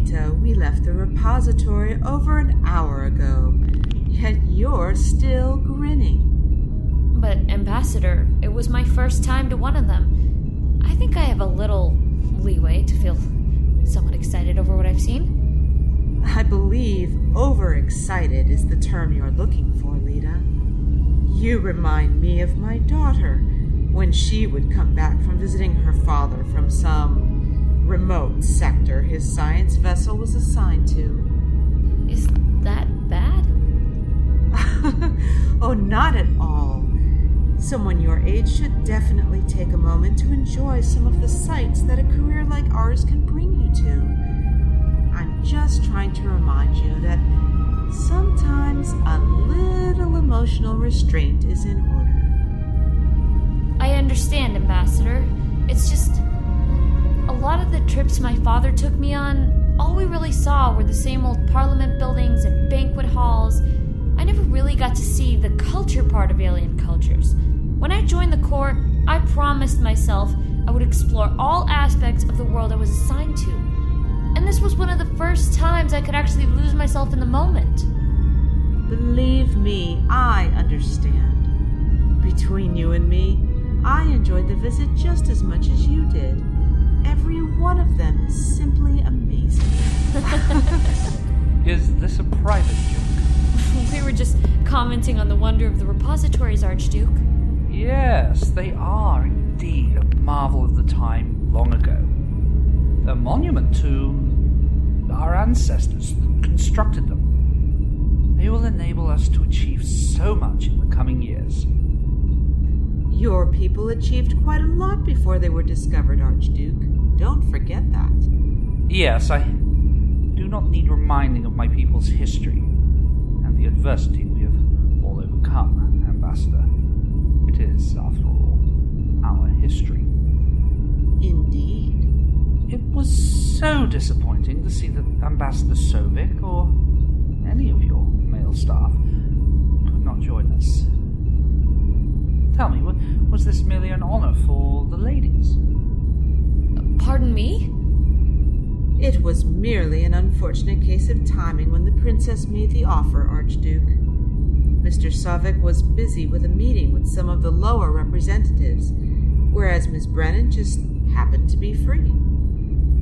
Lyta, we left the repository over an hour ago, yet you're still grinning. But, Ambassador, it was my first time to one of them. I think I have a little leeway to feel somewhat excited over what I've seen. I believe overexcited is the term you're looking for, Lyta. You remind me of my daughter when she would come back from visiting her father from some remote sector his science vessel was assigned to. Is that bad? Oh, not at all. Someone your age should definitely take a moment to enjoy some of the sights that a career like ours can bring you to. I'm just trying to remind you that sometimes a little emotional restraint is in order. I understand, Ambassador. It's just, a lot of the trips my father took me on, all we really saw were the same old parliament buildings and banquet halls. I never really got to see the culture part of alien cultures. When I joined the Corps, I promised myself I would explore all aspects of the world I was assigned to. And this was one of the first times I could actually lose myself in the moment. Believe me, I understand. Between you and me, I enjoyed the visit just as much as you did. Every one of them is simply amazing. Is this a private joke? We were just commenting on the wonder of the repositories, Archduke. Yes, they are indeed a marvel of the time long ago. A monument to our ancestors that constructed them. They will enable us to achieve so much in the coming years. Your people achieved quite a lot before they were discovered, Archduke. Don't forget that. Yes, I do not need reminding of my people's history and the adversity we have all overcome, Ambassador. It is, after all, our history. Indeed. It was so disappointing to see that Ambassador Sovic or any of your male staff could not join us. Tell me, was this merely an honor for the ladies? Pardon me? It was merely an unfortunate case of timing when the princess made the offer, Archduke. Mr. Sovic was busy with a meeting with some of the lower representatives, whereas Miss Brennen just happened to be free.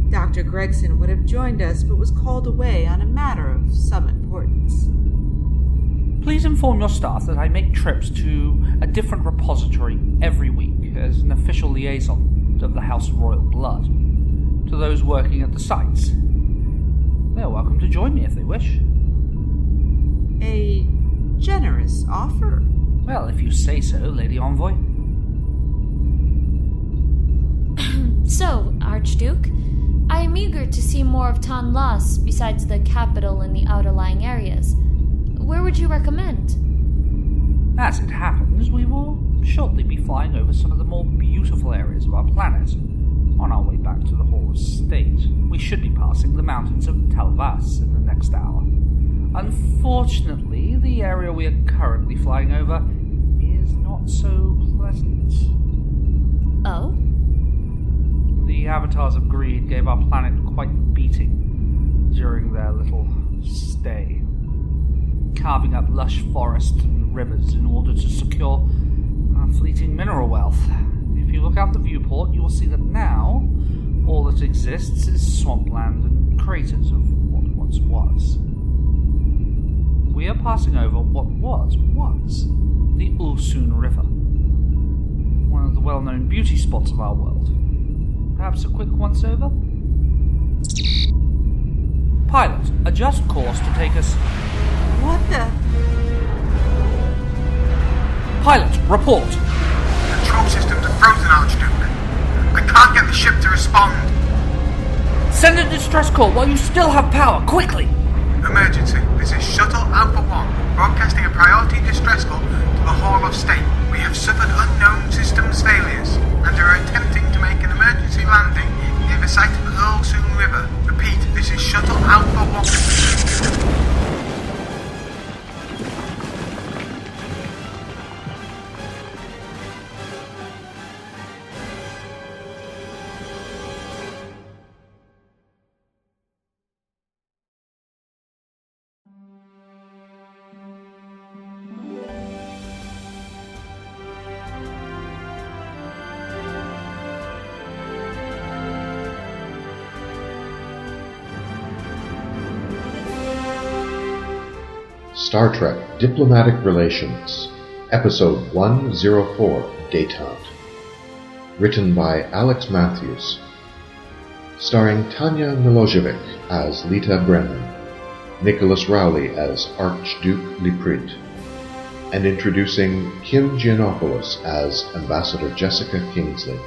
Dr. Gregson would have joined us, but was called away on a matter of some importance. Please inform your staff that I make trips to a different repository every week as an official liaison of the House of Royal Blood to those working at the sites. They are welcome to join me if they wish. A generous offer. Well, if you say so, Lady Envoy. So, Archduke, I am eager to see more of Tahn'Los besides the capital and the outlying areas. Where would you recommend? As it happens, we will shortly be flying over some of the more beautiful areas of our planet. On our way back to the Hall of State, we should be passing the mountains of Tahn'Los in the next hour. Unfortunately, the area we are currently flying over is not so pleasant. Oh? The Avatars of Greed gave our planet quite the beating during their little stay, carving up lush forests and rivers in order to secure our fleeting mineral wealth. If you look out the viewport, you will see that now all that exists is swampland and craters of what once was. We are passing over what was once the Ulsun River, one of the well-known beauty spots of our world. Perhaps a quick once-over? Pilot, adjust course to take us... What the... Pilot, report! Control systems are frozen, Archduke. I can't get the ship to respond. Send a distress call while you still have power, quickly! Emergency. This is Shuttle Alpha 1, broadcasting a priority distress call to the Hall of State. We have suffered unknown systems failures and are attempting to make an emergency landing near the site of the Ulsun River. Repeat, this is Shuttle Alpha 1. Star Trek Diplomatic Relations, Episode 104, Détente. Written by Alex Matthews. Starring Tanya Milojevic as Lyta Brennen, Nicholas Rowley as Archduke Lyta, and introducing Kim Giannopoulos as Ambassador Jessica Kingsley.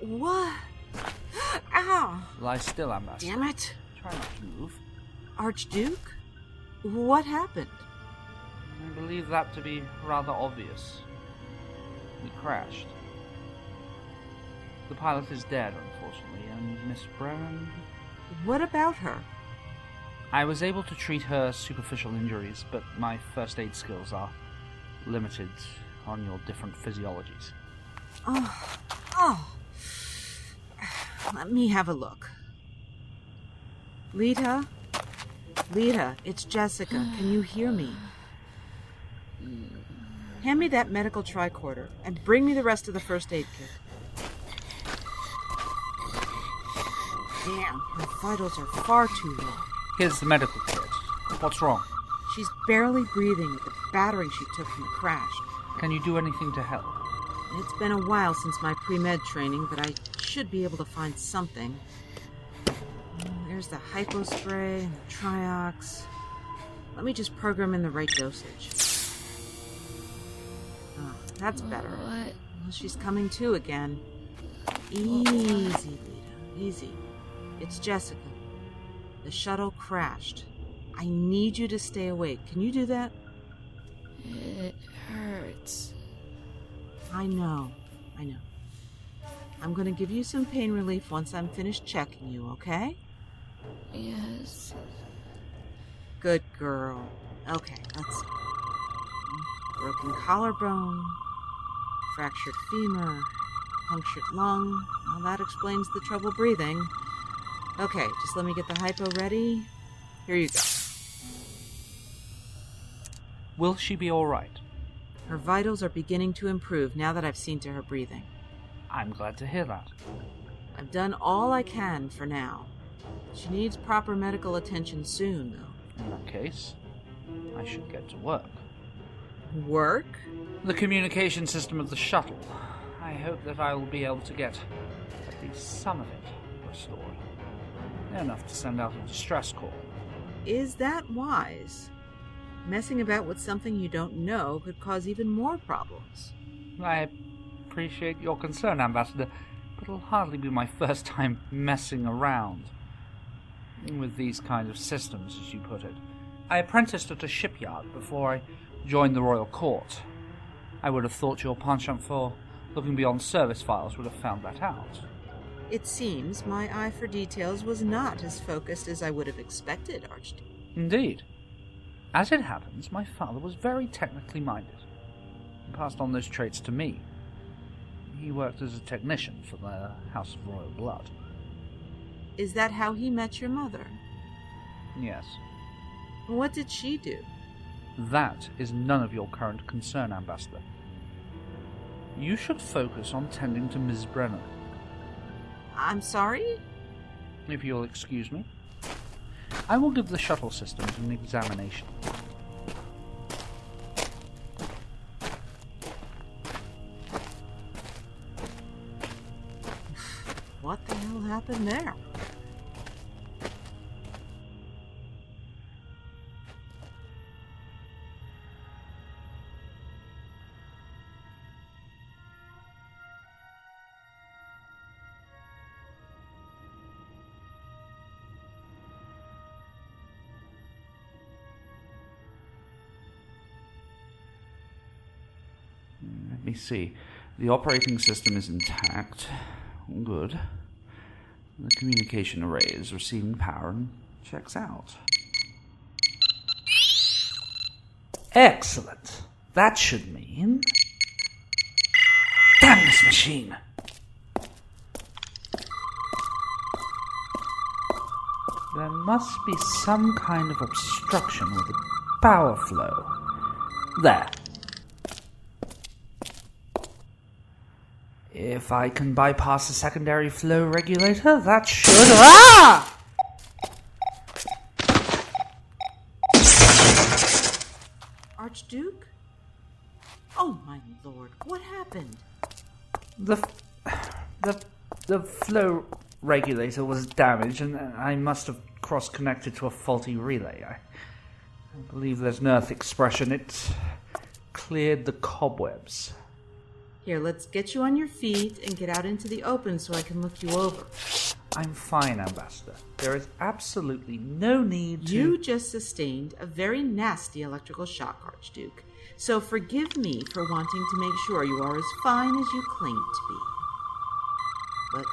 What? Ow! Lie still, Ambassador. Damn it! Try not to move. Archduke? What happened? I believe that to be rather obvious. We crashed. The pilot is dead, unfortunately, and Miss Brennen... What about her? I was able to treat her superficial injuries, but my first aid skills are limited on your different physiologies. Oh. Let me have a look. Lyta? Lyta, it's Jessica. Can you hear me? Hand me that medical tricorder and bring me the rest of the first aid kit. Damn, her vitals are far too low. Here's the medical kit. What's wrong? She's barely breathing with the battering she took from the crash. Can you do anything to help? It's been a while since my pre-med training, but I should be able to find something. There's the hypo spray and the triox. Let me just program in the right dosage. Oh, that's better. What? Well, she's coming to again. Easy, Lyta. Easy. It's Jessica. The shuttle crashed. I need you to stay awake. Can you do that? It hurts. I know. I'm going to give you some pain relief once I'm finished checking you, okay? Yes. Good girl. Okay, let's see. Broken collarbone, fractured femur, punctured lung. Well, that explains the trouble breathing. Okay, just let me get the hypo ready. Here you go. Will she be alright? Her vitals are beginning to improve now that I've seen to her breathing. I'm glad to hear that. I've done all I can for now. She needs proper medical attention soon, though. In that case, I should get to work. Work? The communication system of the shuttle. I hope that I will be able to get at least some of it restored. Enough to send out a distress call. Is that wise? Messing about with something you don't know could cause even more problems. I appreciate your concern, Ambassador, but it'll hardly be my first time messing around with these kind of systems, as you put it. I apprenticed at a shipyard before I joined the Royal Court. I would have thought your penchant for looking beyond service files would have found that out. It seems my eye for details was not as focused as I would have expected, Archduke. Indeed. As it happens, my father was very technically minded. He passed on those traits to me. He worked as a technician for the House of Royal Blood. Is that how he met your mother? Yes. What did she do? That is none of your current concern, Ambassador. You should focus on tending to Ms. Brennen. I'm sorry? If you'll excuse me. I will give the shuttle systems an examination. What the hell happened there? Let me see. The operating system is intact. Good. The communication array is receiving power and checks out. Excellent. That should mean... Damn this machine! There must be some kind of obstruction with the power flow. There. If I can bypass the secondary flow regulator, that should... Ah! Archduke? Oh, my lord, what happened? The flow regulator was damaged, and I must have cross-connected to a faulty relay. I believe there's an Earth expression. It cleared the cobwebs. Here, let's get you on your feet and get out into the open so I can look you over. I'm fine, Ambassador. There is absolutely no need to... You just sustained a very nasty electrical shock, Archduke. So forgive me for wanting to make sure you are as fine as you claim to be. But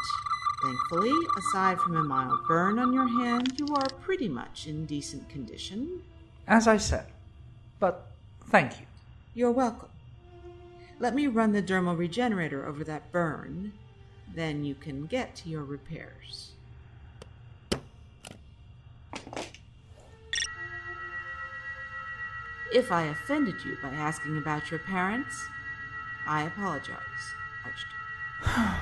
thankfully, aside from a mild burn on your hand, you are pretty much in decent condition. As I said. But thank you. You're welcome. Let me run the dermal regenerator over that burn. Then you can get to your repairs. If I offended you by asking about your parents, I apologize, Archduke.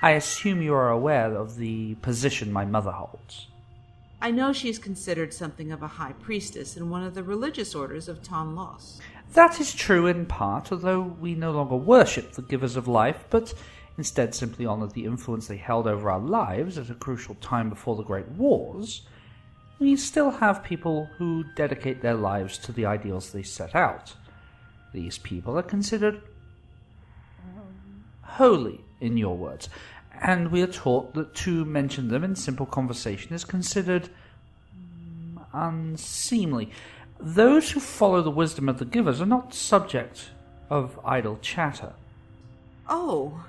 I assume you are aware of the position my mother holds. I know she's considered something of a high priestess in one of the religious orders of Tahn'Los. That is true in part, although we no longer worship the givers of life, but instead simply honor the influence they held over our lives at a crucial time before the Great Wars. We still have people who dedicate their lives to the ideals they set out. These people are considered holy, in your words, and we are taught that to mention them in simple conversation is considered unseemly. Those who follow the wisdom of the givers are not subject of idle chatter. Oh,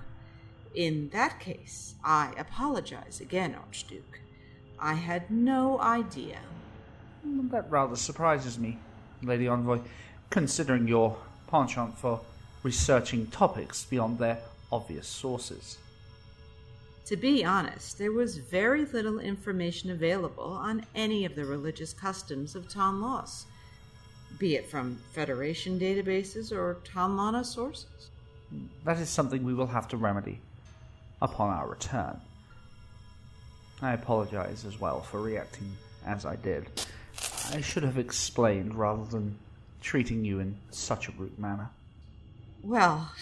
in that case, I apologize again, Archduke. I had no idea. That rather surprises me, Lady Envoy, considering your penchant for researching topics beyond their obvious sources. To be honest, there was very little information available on any of the religious customs of Tahn'Los, be it from Federation databases or Tahn'Lana sources. That is something we will have to remedy upon our return. I apologize as well for reacting as I did. I should have explained rather than treating you in such a rude manner. Well,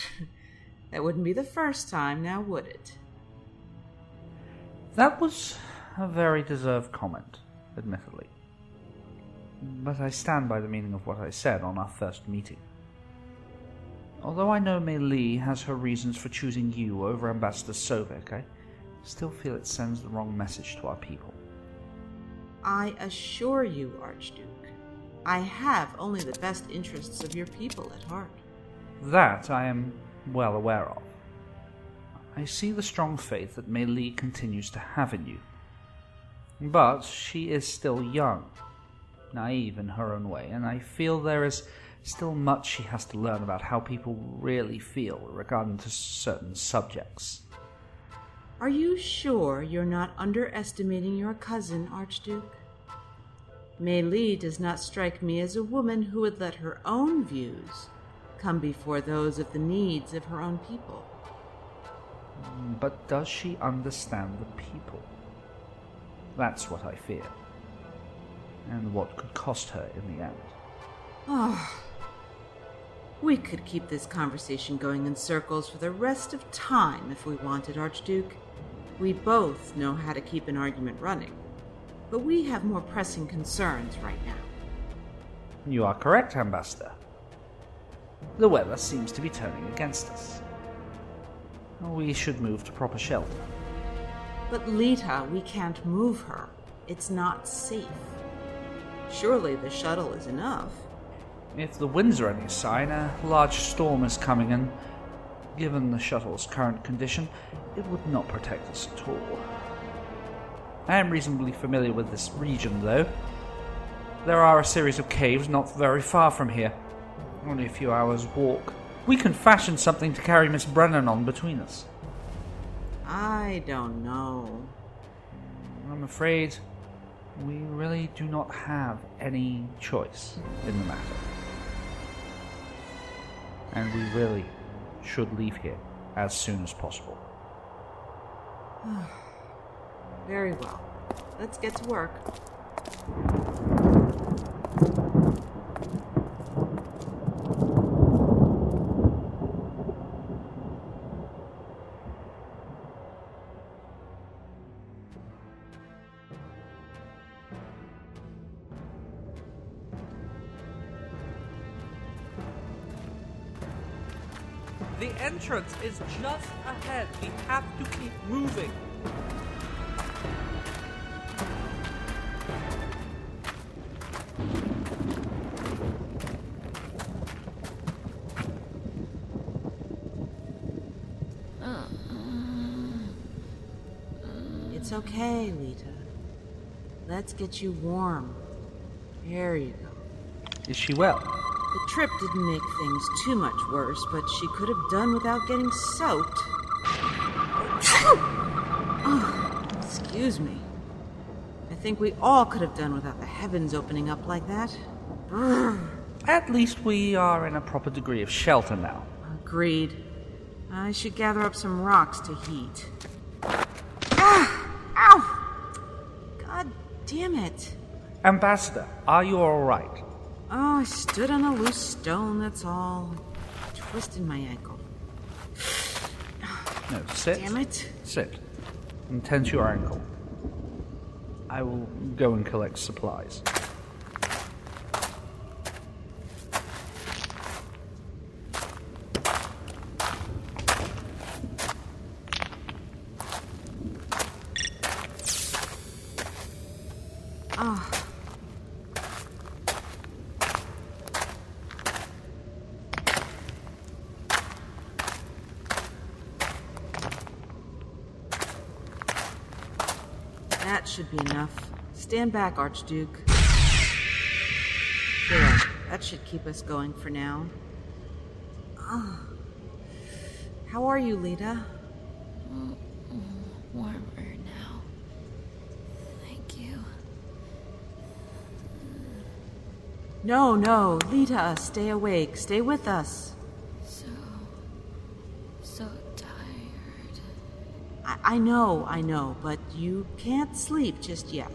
that wouldn't be the first time, now would it? That was a very deserved comment, admittedly. But I stand by the meaning of what I said on our first meeting. Although I know Mey'Lii has her reasons for choosing you over Ambassador Sovic, I still feel it sends the wrong message to our people. I assure you, Archduke, I have only the best interests of your people at heart. That I am well aware of. I see the strong faith that Mey'Lii continues to have in you. But she is still young, naive in her own way, and I feel there is still much she has to learn about how people really feel regarding to certain subjects. Are you sure you're not underestimating your cousin, Archduke? Mey'Lii does not strike me as a woman who would let her own views come before those of the needs of her own people. But does she understand the people? That's what I fear. And what could cost her in the end. Oh, we could keep this conversation going in circles for the rest of time if we wanted, Archduke. We both know how to keep an argument running, but we have more pressing concerns right now. You are correct, Ambassador. The weather seems to be turning against us. We should move to proper shelter. But Lyta, we can't move her. It's not safe. Surely the shuttle is enough. If the winds are any sign, a large storm is coming, and given the shuttle's current condition, it would not protect us at all. I am reasonably familiar with this region, though. There are a series of caves not very far from here. Only a few hours' walk. We can fashion something to carry Miss Brennen on between us. I don't know. I'm afraid we really do not have any choice in the matter. And we really should leave here as soon as possible. Very well. Let's get to work. The entrance is just ahead. We have to keep moving. It's okay, Lyta. Let's get you warm. There you go. Is she well? The trip didn't make things too much worse, but she could have done without getting soaked. Oh, excuse me. I think we all could have done without the heavens opening up like that. Brrr. At least we are in a proper degree of shelter now. Agreed. I should gather up some rocks to heat. Ah! Ow! God damn it. Ambassador, are you alright? Oh, I stood on a loose stone, that's all. Twisted my ankle. No, sit. Damn it. Sit. And tend to your ankle. I will go and collect supplies. Ah. That should be enough. Stand back, Archduke. There, that should keep us going for now. How are you, Lyta? Warmer now. Thank you. No, Lyta, stay awake. Stay with us. So tired. I know, but you can't sleep just yet.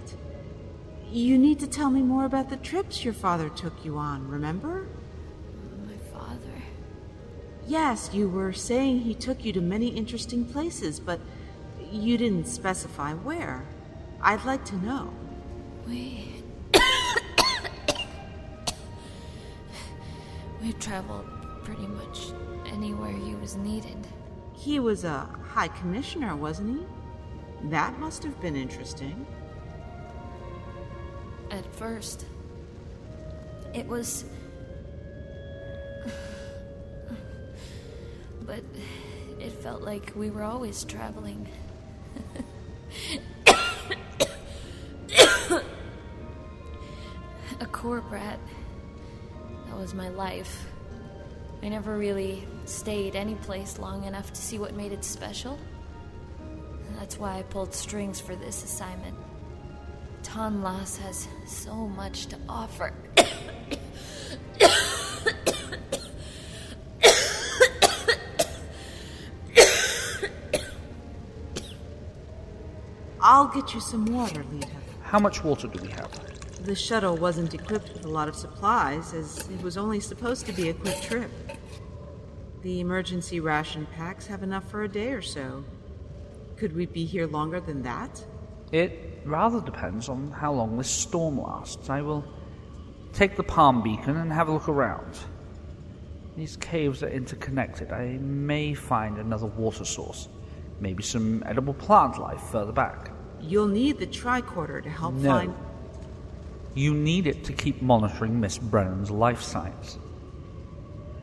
You need to tell me more about the trips your father took you on, remember? My father? Yes, you were saying he took you to many interesting places, but you didn't specify where. I'd like to know. We traveled pretty much anywhere he was needed. He was a high commissioner, wasn't he? That must have been interesting. At first, it was... but it felt like we were always traveling. A Corps brat. That was my life. I never really stayed any place long enough to see what made it special. That's why I pulled strings for this assignment. Tahn'Los has so much to offer. I'll get you some water, Lyta. How much water do we have? The shuttle wasn't equipped with a lot of supplies, as it was only supposed to be a quick trip. The emergency ration packs have enough for a day or so. Could we be here longer than that? It rather depends on how long this storm lasts. I will take the palm beacon and have a look around. These caves are interconnected. I may find another water source. Maybe some edible plant life further back. You'll need the tricorder to help find... You need it to keep monitoring Miss Brennen's life signs.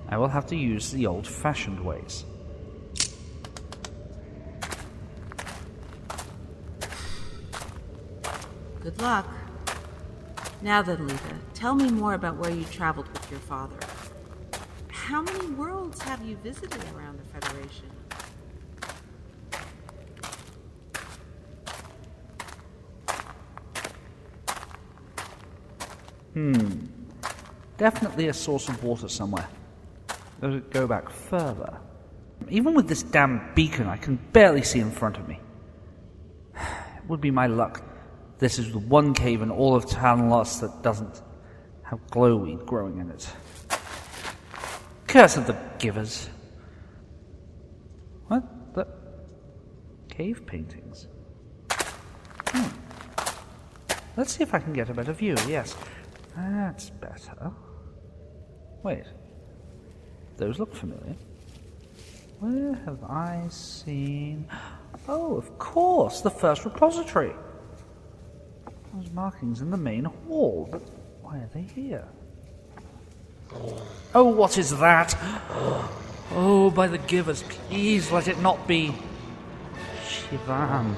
I will have to use the old-fashioned ways. Good luck. Now then, Lyta, tell me more about where you traveled with your father. How many worlds have you visited around the Federation? Definitely a source of water somewhere. Does it go back further? Even with this damn beacon, I can barely see in front of me. It would be my luck. This is the one cave in all of Tahn'Los that doesn't have glowweed growing in it. Curse of the givers. What? The cave paintings? Let's see if I can get a better view. Yes, that's better. Wait. Those look familiar. Where have I seen... Oh, of course, the first repository. Those markings in the main hall, but why are they here? Oh, what is that? Oh, by the givers, please let it not be Shivan.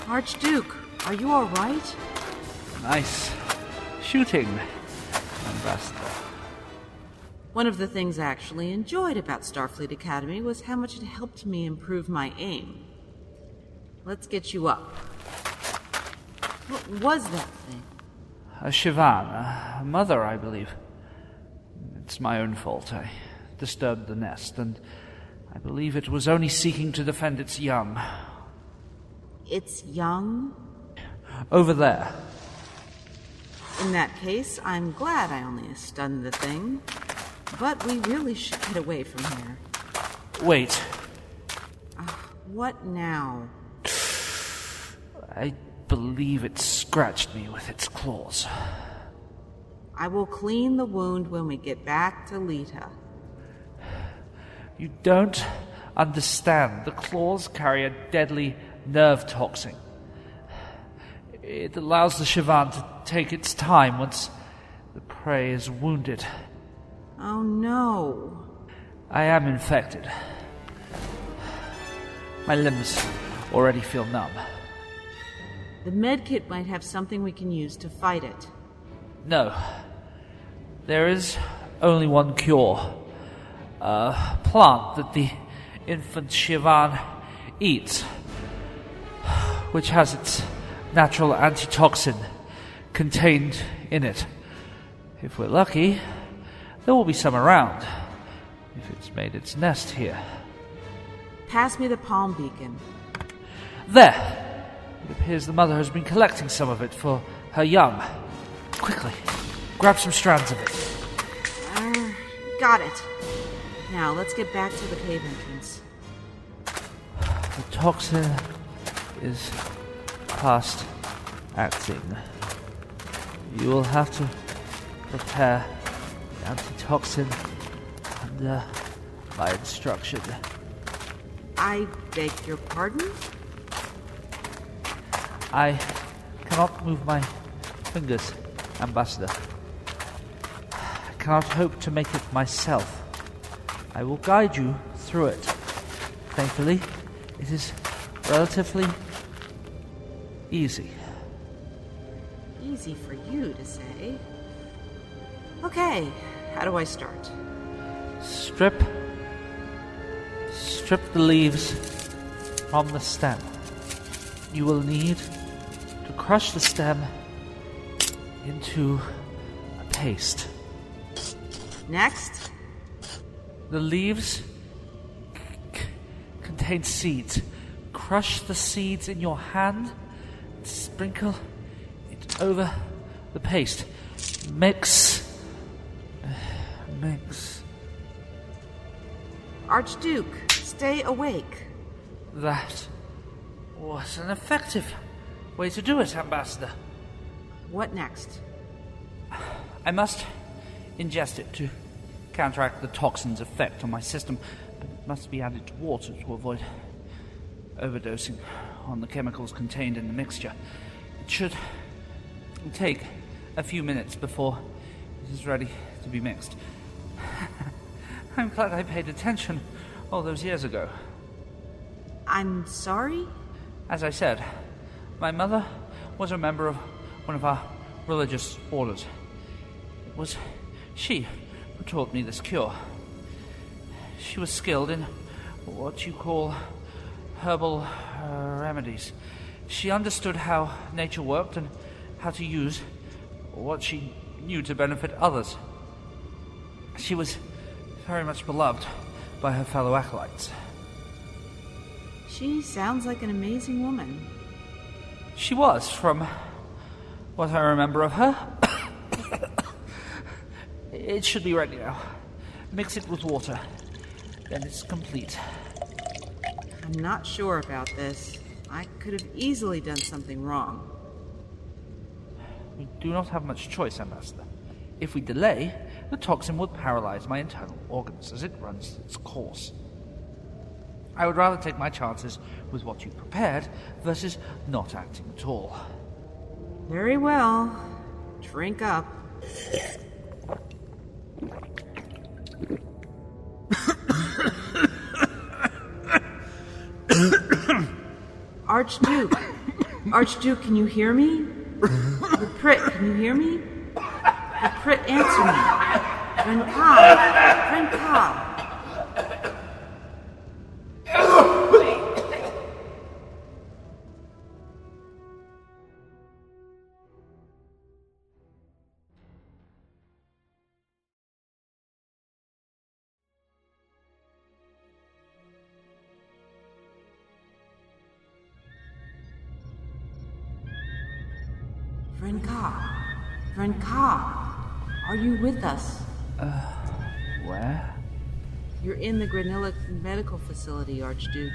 Archduke, are you all right? Nice shooting, Ambassador. One of the things I actually enjoyed about Starfleet Academy was how much it helped me improve my aim. Let's get you up. What was that thing? A Shivan, a mother, I believe. It's my own fault. I disturbed the nest, and I believe it was only seeking to defend its young. It's young? Over there. In that case, I'm glad I only stunned the thing. But we really should get away from here. Wait. What now? I believe it scratched me with its claws. I will clean the wound when we get back to Lyta. You don't understand. The claws carry a deadly nerve toxin. It allows the Shivan to take its time once the prey is wounded. Oh no. I am infected. My limbs already feel numb. The medkit might have something we can use to fight it. No. There is only one cure. A plant that the infant Shivan eats, which has its natural antitoxin contained in it. If we're lucky, there will be some around, if it's made its nest here. Pass me the palm beacon. There! It appears the mother has been collecting some of it for her young. Quickly, grab some strands of it. Got it. Now, let's get back to the cave entrance. The toxin is past acting. You will have to prepare the antitoxin under my instruction. I beg your pardon? I cannot move my fingers, Ambassador. I cannot hope to make it myself. I will guide you through it. Thankfully, it is relatively easy. Easy for you to say. Okay, how do I start? Strip the leaves from the stem. You will need to crush the stem into a paste. Next? The leaves contain seeds. crush the seeds in your hand, sprinkle it over the paste. Mix. Archduke, stay awake. That was an effective way to do it, Ambassador. What next? I must ingest it to counteract the toxin's effect on my system, but it must be added to water to avoid overdosing on the chemicals contained in the mixture. It should take a few minutes before it is ready to be mixed. I'm glad I paid attention all those years ago. I'm sorry? As I said, my mother was a member of one of our religious orders. It was she who taught me this cure. She was skilled in what you call herbal remedies. She understood how nature worked and how to use what she knew to benefit others. She was very much beloved by her fellow acolytes. She sounds like an amazing woman. She was, from what I remember of her. It should be ready now. Mix it with water. Then it's complete. I'm not sure about this. I could have easily done something wrong. We do not have much choice, Ambassador. If we delay, the toxin will paralyze my internal organs as it runs its course. I would rather take my chances with what you prepared versus not acting at all. Very well. Drink up. Archduke! Archduke, can you hear me? Vren'Ka, can you hear me? Vren'Ka, answer me. Vren'Ka! Vren'Ka, are you with us? Where? You're in the Granilla medical facility, Archduke.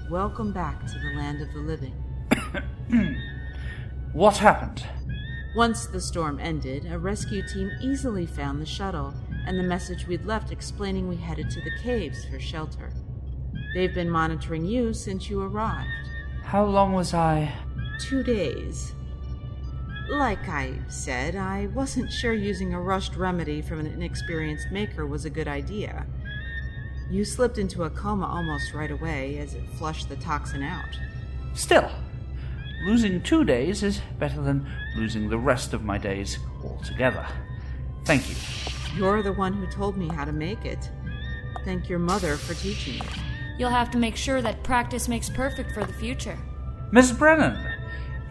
Welcome back to the land of the living. What happened? Once the storm ended, a rescue team easily found the shuttle and the message we'd left explaining we headed to the caves for shelter. They've been monitoring you since you arrived. How long was I? 2 days. Like I said, I wasn't sure using a rushed remedy from an inexperienced maker was a good idea. You slipped into a coma almost right away as it flushed the toxin out. Still, losing 2 days is better than losing the rest of my days altogether. Thank you. You're the one who told me how to make it. Thank your mother for teaching me. You'll have to make sure that practice makes perfect for the future. Miss Brennen,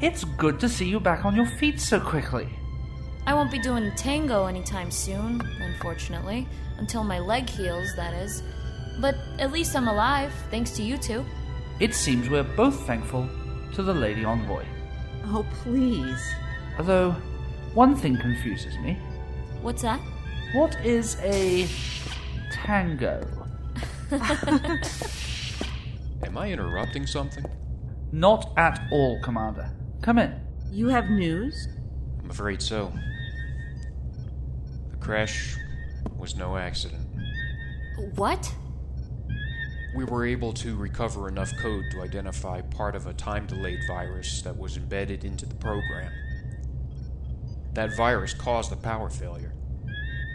it's good to see you back on your feet so quickly. I won't be doing tango anytime soon, unfortunately. Until my leg heals, that is. But at least I'm alive, thanks to you two. It seems we're both thankful to the Lady Envoy. Oh, please. Although, one thing confuses me. What's that? What is a tango? Am I interrupting something? Not at all, Commander. Come in. You have news? I'm afraid so. The crash was no accident. What? We were able to recover enough code to identify part of a time-delayed virus that was embedded into the program. That virus caused the power failure.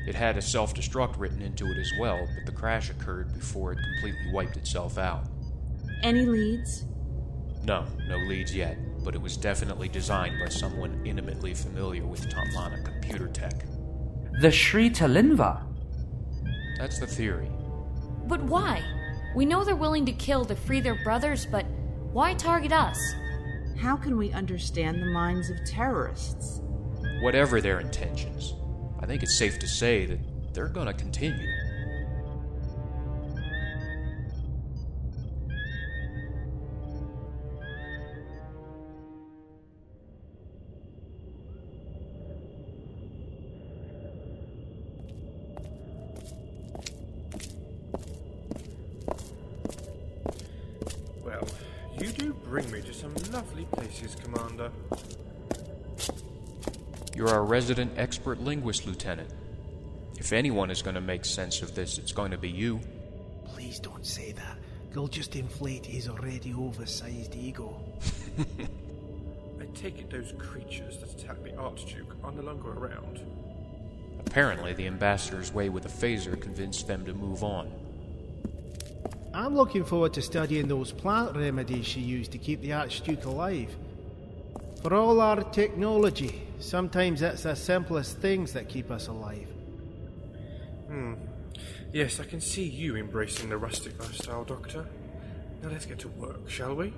It had a self-destruct written into it as well, but the crash occurred before it completely wiped itself out. Any leads? No leads yet, but it was definitely designed by someone intimately familiar with Tahn'Los computer tech. The Sri Talinva? That's the theory. But why? We know they're willing to kill to free their brothers, but why target us? How can we understand the minds of terrorists? Whatever their intentions, I think it's safe to say that they're gonna continue. Well, you do bring me to some lovely places, Commander. You're our resident expert linguist, Lieutenant. If anyone is going to make sense of this, it's going to be you. Please don't say that. You'll just inflate his already oversized ego. I take it those creatures that attacked the Archduke are no longer around. Apparently, the ambassador's way with a phaser convinced them to move on. I'm looking forward to studying those plant remedies she used to keep the Archduke alive. For all our technology, sometimes it's the simplest things that keep us alive. Yes, I can see you embracing the rustic lifestyle, Doctor. Now let's get to work, shall we?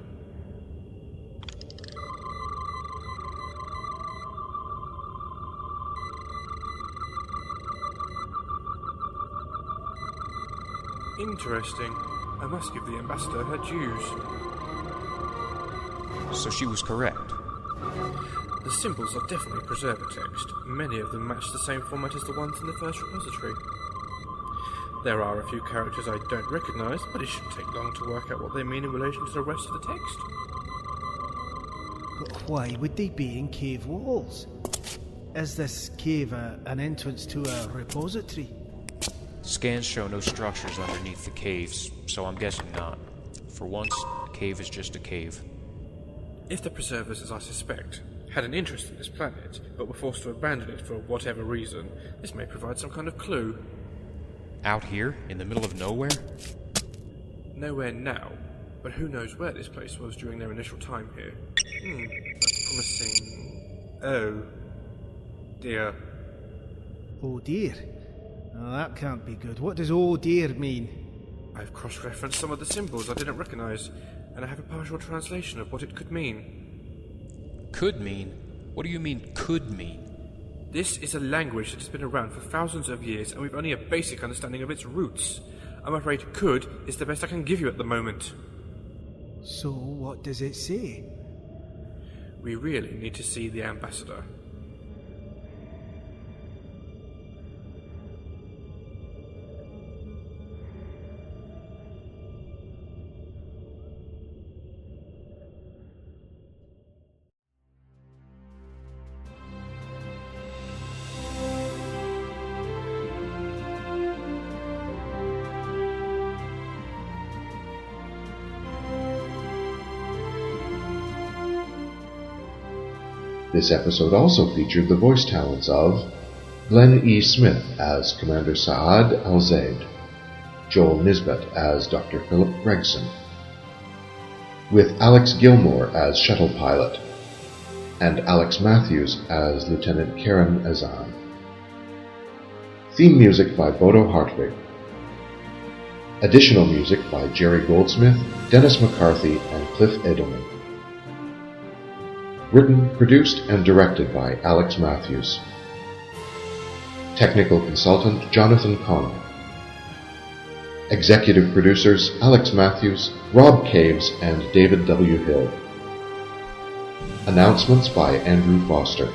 Interesting. I must give the ambassador her dues. So she was correct. The symbols are definitely preserver text. Many of them match the same format as the ones in the first repository. There are a few characters I don't recognise, but it shouldn't take long to work out what they mean in relation to the rest of the text. But why would they be in cave walls? Is this cave an entrance to a repository? Scans show no structures underneath the caves, so I'm guessing not. For once, a cave is just a cave. If the preservers, as I suspect, had an interest in this planet, but were forced to abandon it for whatever reason, this may provide some kind of clue. Out here, in the middle of nowhere? Nowhere now, but who knows where this place was during their initial time here. That's promising. Oh, dear. Oh dear. Oh, that can't be good. What does oh dear mean? I've cross-referenced some of the symbols I didn't recognise, and I have a partial translation of what it could mean. Could mean? What do you mean, could mean? This is a language that has been around for thousands of years, and we've only a basic understanding of its roots. I'm afraid could is the best I can give you at the moment. So, what does it say? We really need to see the ambassador. This episode also featured the voice talents of Glenn E. Smith as Commander Saad Al-Zaid, Joel Nisbet as Dr. Philip Gregson, with Alex Gilmore as shuttle pilot, and Alex Matthews as Lieutenant Karen Azan. Theme music by Bodo Hartwig. Additional music by Jerry Goldsmith, Dennis McCarthy, and Cliff Edelman. Written, produced, and directed by Alex Matthews. Technical consultant Jonathan Connell. Executive producers Alex Matthews, Rob Caves, and David W. Hill. Announcements by Andrew Foster.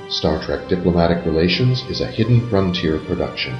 Star Trek Diplomatic Relations is a Hidden Frontier production.